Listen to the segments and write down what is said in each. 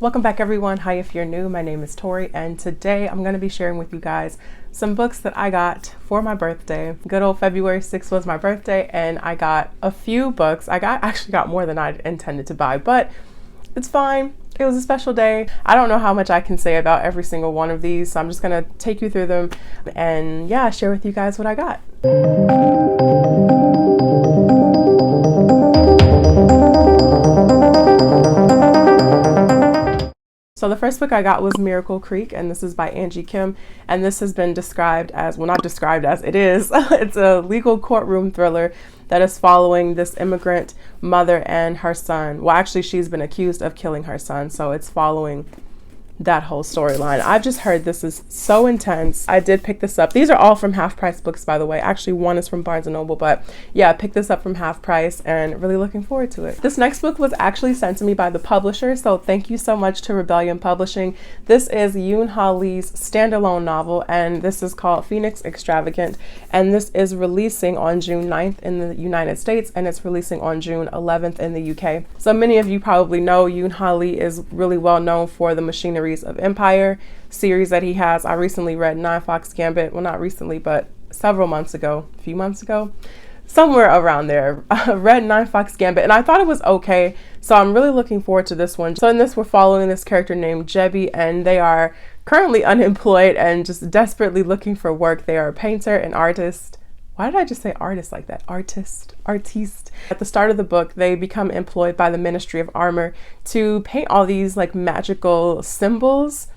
Welcome back everyone. Hi, if you're new, my name is Tori and today I'm going to be sharing with you guys some books that I got for my birthday. Good old February 6th was my birthday and I got a few books. Actually got more than I intended to buy, but it's fine. It was a special day. I don't know how much I can say about every single one of these, so I'm just going to take you through them and yeah, share with you guys what I got. So the first book I got was Miracle Creek, and this is by Angie Kim, and this has been described as, well, not described as, it is, it's a legal courtroom thriller that is following this immigrant mother and her son. Well, actually, she's been accused of killing her son, so it's following that whole storyline. I've just heard this is so intense. I did pick this up. These are all from Half Price Books, by the way. Actually, one is from Barnes & Noble, but yeah, I picked this up from Half Price and really looking forward to it. This next book was actually sent to me by the publisher, so thank you so much to Rebellion Publishing. This is Yoon Ha Lee's standalone novel, and this is called Phoenix Extravagant, and this is releasing on June 9th in the United States, and it's releasing on June 11th in the UK. So many of you probably know Yoon Ha Lee is really well known for the Machineries of Empire series that he has. I recently read Nine Fox Gambit. Well, not recently, but several months ago, a few months ago, somewhere around there. I read Nine Fox Gambit and I thought it was okay. So I'm really looking forward to this one. So in this, we're following this character named Jebby, and they are currently unemployed and just desperately looking for work. They are a painter and artist. Why did I just say artist like that? Artiste. At the start of the book, they become employed by the Ministry of Armor to paint all these like magical symbols.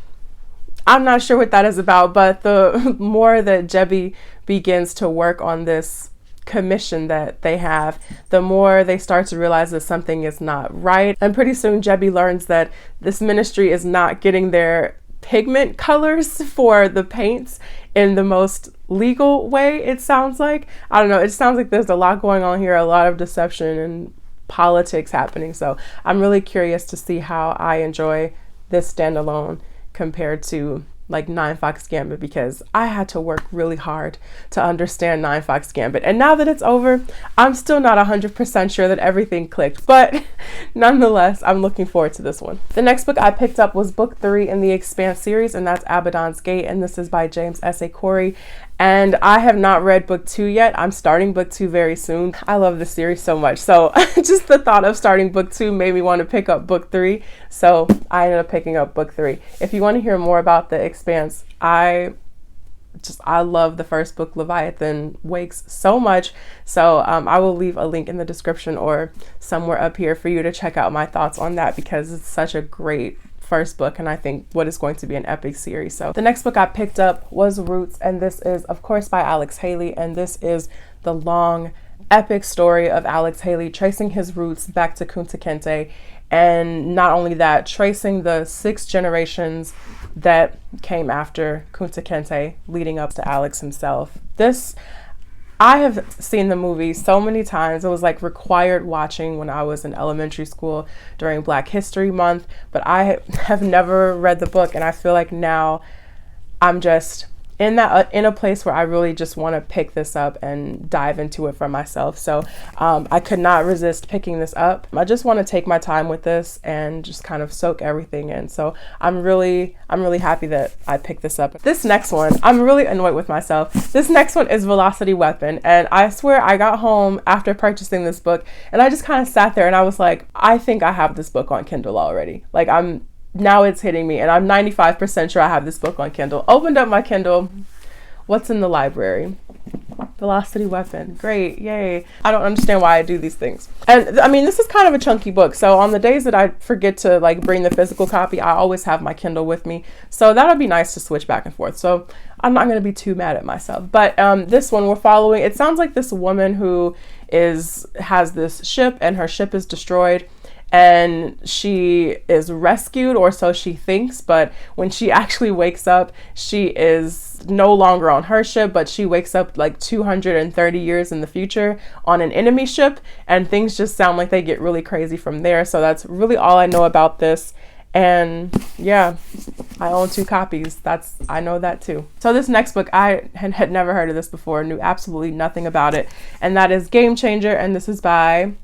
I'm not sure what that is about, but the more that Jebby begins to work on this commission that they have, the more they start to realize that something is not right. And pretty soon Jebby learns that this ministry is not getting their pigment colors for the paints in the most legal way, it sounds like. I don't know, it sounds like there's a lot going on here, a lot of deception and politics happening. So I'm really curious to see how I enjoy this standalone compared to like Nine Fox Gambit, because I had to work really hard to understand Nine Fox Gambit. And now that it's over, I'm still not 100% sure that everything clicked, but nonetheless, I'm looking forward to this one. The next book I picked up was book 3 in the Expanse series, and that's Abaddons Gate, and this is by James S.A. Corey. And I have not read book 2 yet. I'm starting book 2 very soon. I love this series so much. So just the thought of starting book 2 made me want to pick up book 3. So I ended up picking up book 3. If you want to hear more about the Expanse, I love the first book, Leviathan Wakes, so much. So I will leave a link in the description or somewhere up here for you to check out my thoughts on that, because it's such a great first book and I think what is going to be an epic series. So the next book I picked up was Roots, and this is of course by Alex Haley, and this is the long epic story of Alex Haley tracing his roots back to Kunta Kinte, and not only that, tracing the 6 generations that came after Kunta Kinte leading up to Alex himself. I have seen the movie so many times. It was like required watching when I was in elementary school during Black History Month, but I have never read the book, and I feel like now I'm just in a place where I really just want to pick this up and dive into it for myself. So I could not resist picking this up. I just want to take my time with this and just kind of soak everything in. So I'm really happy that I picked this up. This next one, I'm really annoyed with myself. This next one is Velocity Weapon, and I swear I got home after purchasing this book and I just kind of sat there and I was like, I think I have this book on Kindle already. Like now it's hitting me, and I'm 95% sure I have this book on Kindle. Opened up my Kindle. What's in the library? Velocity Weapon. Great. Yay. I don't understand why I do these things. And I mean, this is kind of a chunky book. So on the days that I forget to like bring the physical copy, I always have my Kindle with me. So that'll be nice to switch back and forth. So I'm not going to be too mad at myself. But this one we're following, it sounds like this woman who has this ship, and her ship is destroyed. And she is rescued, or so she thinks, but when she actually wakes up, she is no longer on her ship, but she wakes up like 230 years in the future on an enemy ship, and things just sound like they get really crazy from there. So that's really all I know about this. And yeah, I own 2 copies. I know that too. So this next book, I had never heard of this before, knew absolutely nothing about it, and that is Game Changer, and this is by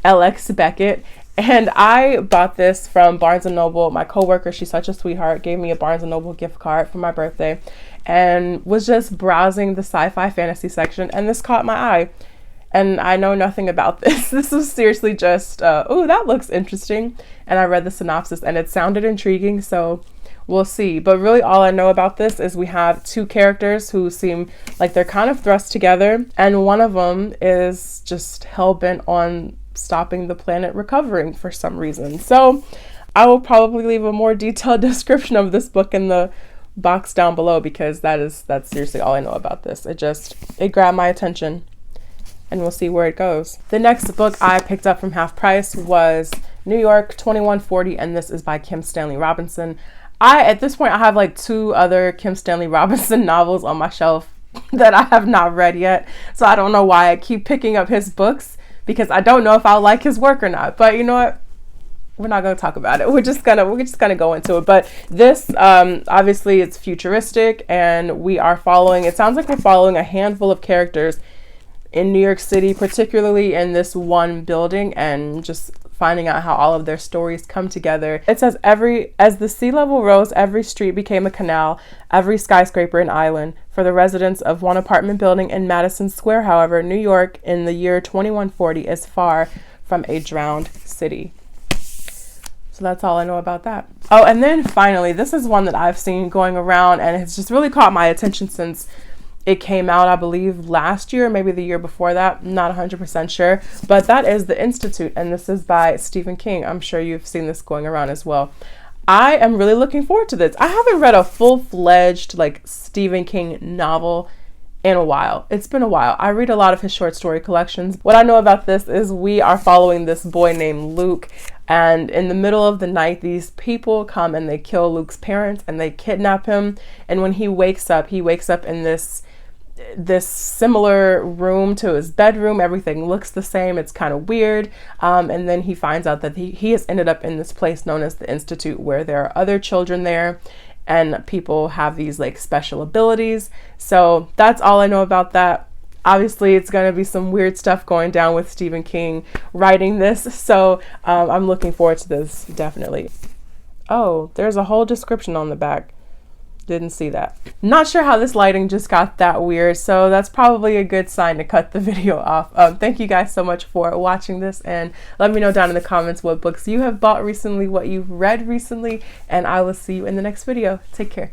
L.X. Beckett. And I bought this from Barnes & Noble. My coworker, she's such a sweetheart, gave me a Barnes & Noble gift card for my birthday and was just browsing the sci-fi fantasy section, and this caught my eye. And I know nothing about this. This was seriously just, oh, that looks interesting. And I read the synopsis and it sounded intriguing, so we'll see. But really all I know about this is we have two characters who seem like they're kind of thrust together, and one of them is just hell-bent on stopping the planet recovering for some reason. So I will probably leave a more detailed description of this book in the box down below, because that's seriously all I know about this. It grabbed my attention, and we'll see where it goes. The next book I picked up from half price was New York 2140, and this is by Kim Stanley Robinson. At this point, I have like 2 other Kim Stanley Robinson novels on my shelf that I have not read yet. So I don't know why I keep picking up his books, because I don't know if I'll like his work or not. But you know what? We're not going to talk about it. We're just gonna go into it. But this, obviously, it's futuristic, and it sounds like we're following a handful of characters in New York City, particularly in this one building, and just finding out how all of their stories come together. It says, as the sea level rose, every street became a canal, every skyscraper an island. For the residents of one apartment building in Madison Square, however, New York in the year 2140 is far from a drowned city. So that's all I know about that. Oh, and then finally, this is one that I've seen going around, and it's just really caught my attention since it came out, I believe, last year, maybe the year before that. Not 100% sure. But that is The Institute, and this is by Stephen King. I'm sure you've seen this going around as well. I am really looking forward to this. I haven't read a full-fledged, Stephen King novel in a while. It's been a while. I read a lot of his short story collections. What I know about this is we are following this boy named Luke, and in the middle of the night, these people come and they kill Luke's parents and they kidnap him. And when he wakes up in this similar room to his bedroom. Everything looks the same. It's kind of weird. And then he finds out that he has ended up in this place known as the Institute, where there are other children there and people have these special abilities. So that's all I know about that. Obviously, it's going to be some weird stuff going down with Stephen King writing this. So I'm looking forward to this, definitely. Oh, there's a whole description on the back. Didn't see that. Not sure how this lighting just got that weird, so that's probably a good sign to cut the video off. Thank you guys so much for watching this, and let me know down in the comments what books you have bought recently, what you've read recently, and I will see you in the next video. Take care.